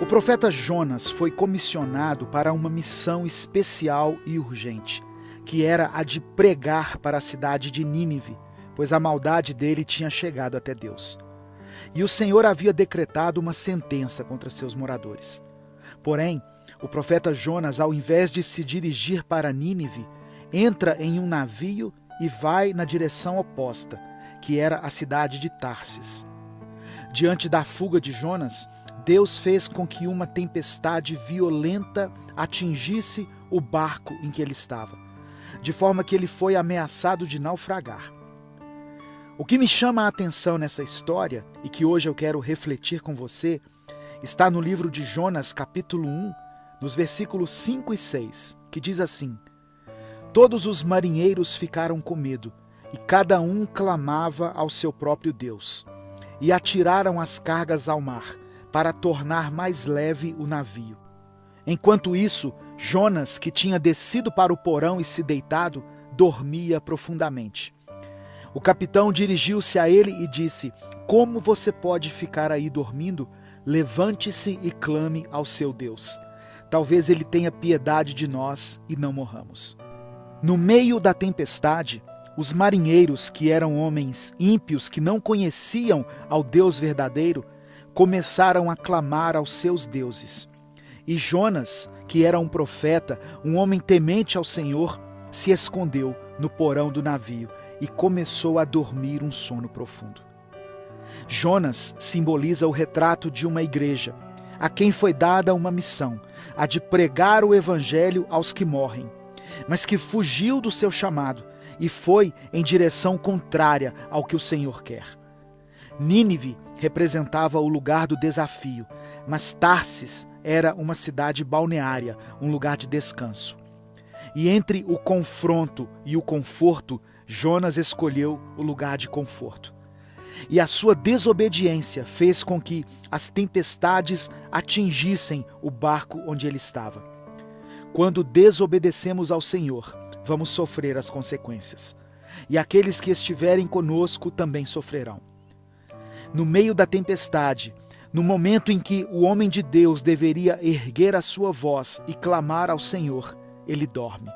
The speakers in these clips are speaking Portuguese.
O profeta Jonas foi comissionado para uma missão especial e urgente, que era a de pregar para a cidade de Nínive, pois a maldade dele tinha chegado até Deus. E o Senhor havia decretado uma sentença contra seus moradores. Porém, o profeta Jonas, ao invés de se dirigir para Nínive, entra em um navio e vai na direção oposta, que era a cidade de Tarsis. Diante da fuga de Jonas, Deus fez com que uma tempestade violenta atingisse o barco em que ele estava, de forma que ele foi ameaçado de naufragar. O que me chama a atenção nessa história, e que hoje eu quero refletir com você, está no livro de Jonas, capítulo 1, nos versículos 5 e 6, que diz assim: Todos os marinheiros ficaram com medo, e cada um clamava ao seu próprio Deus, e atiraram as cargas ao mar, para tornar mais leve o navio. Enquanto isso, Jonas, que tinha descido para o porão e se deitado, dormia profundamente. O capitão dirigiu-se a ele e disse: Como você pode ficar aí dormindo? Levante-se e clame ao seu Deus. Talvez ele tenha piedade de nós e não morramos. No meio da tempestade, os marinheiros, que eram homens ímpios que não conheciam ao Deus verdadeiro, começaram a clamar aos seus deuses. E Jonas, que era um profeta, um homem temente ao Senhor, se escondeu no porão do navio e começou a dormir um sono profundo. Jonas simboliza o retrato de uma igreja, a quem foi dada uma missão, a de pregar o evangelho aos que morrem, mas que fugiu do seu chamado e foi em direção contrária ao que o Senhor quer. Nínive representava o lugar do desafio, mas Tarsis era uma cidade balneária, um lugar de descanso. E entre o confronto e o conforto, Jonas escolheu o lugar de conforto. E a sua desobediência fez com que as tempestades atingissem o barco onde ele estava. Quando desobedecemos ao Senhor, vamos sofrer as consequências. E aqueles que estiverem conosco também sofrerão. No meio da tempestade, no momento em que o homem de Deus deveria erguer a sua voz e clamar ao Senhor, ele dorme.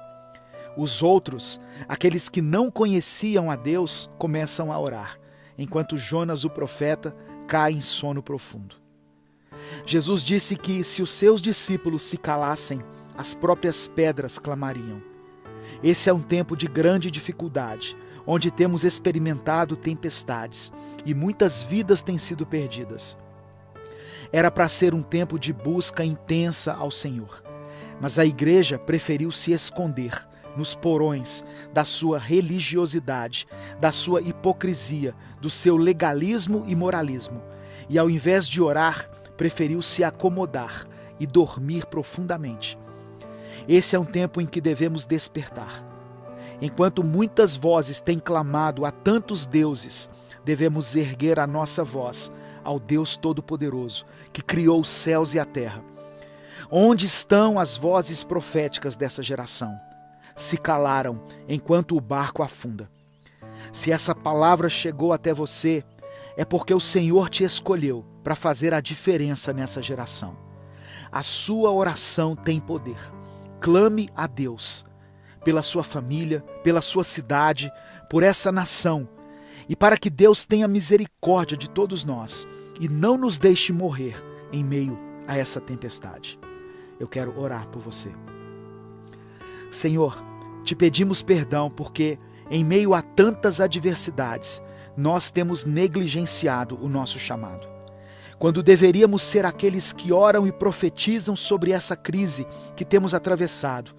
Os outros, aqueles que não conheciam a Deus, começam a orar, enquanto Jonas, o profeta, cai em sono profundo. Jesus disse que se os seus discípulos se calassem, as próprias pedras clamariam. Esse é um tempo de grande dificuldade, onde temos experimentado tempestades e muitas vidas têm sido perdidas. Era para ser um tempo de busca intensa ao Senhor, mas a igreja preferiu se esconder nos porões da sua religiosidade, da sua hipocrisia, do seu legalismo e moralismo, e ao invés de orar, preferiu se acomodar e dormir profundamente. Esse é um tempo em que devemos despertar. Enquanto muitas vozes têm clamado a tantos deuses, devemos erguer a nossa voz ao Deus Todo-Poderoso, que criou os céus e a terra. Onde estão as vozes proféticas dessa geração? Se calaram enquanto o barco afunda. Se essa palavra chegou até você, é porque o Senhor te escolheu para fazer a diferença nessa geração. A sua oração tem poder. Clame a Deus pela sua família, pela sua cidade, por essa nação, e para que Deus tenha misericórdia de todos nós e não nos deixe morrer em meio a essa tempestade. Eu quero orar por você. Senhor, te pedimos perdão porque, em meio a tantas adversidades, nós temos negligenciado o nosso chamado. Quando deveríamos ser aqueles que oram e profetizam sobre essa crise que temos atravessado,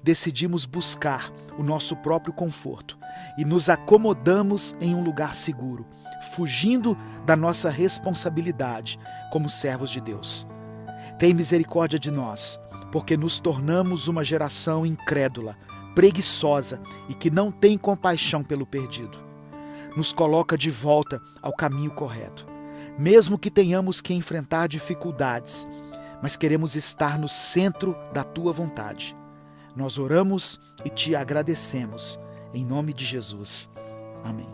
decidimos buscar o nosso próprio conforto e nos acomodamos em um lugar seguro, fugindo da nossa responsabilidade como servos de Deus. Tem misericórdia de nós, porque nos tornamos uma geração incrédula, preguiçosa e que não tem compaixão pelo perdido. Nos coloca de volta ao caminho correto. Mesmo que tenhamos que enfrentar dificuldades, mas queremos estar no centro da Tua vontade. Nós oramos e Te agradecemos, em nome de Jesus. Amém.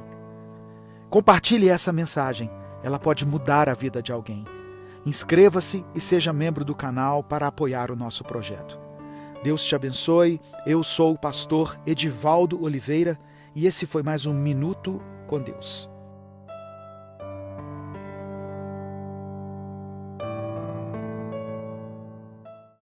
Compartilhe essa mensagem, ela pode mudar a vida de alguém. Inscreva-se e seja membro do canal para apoiar o nosso projeto. Deus te abençoe. Eu sou o pastor Edivaldo Oliveira e esse foi mais um Minuto com Deus.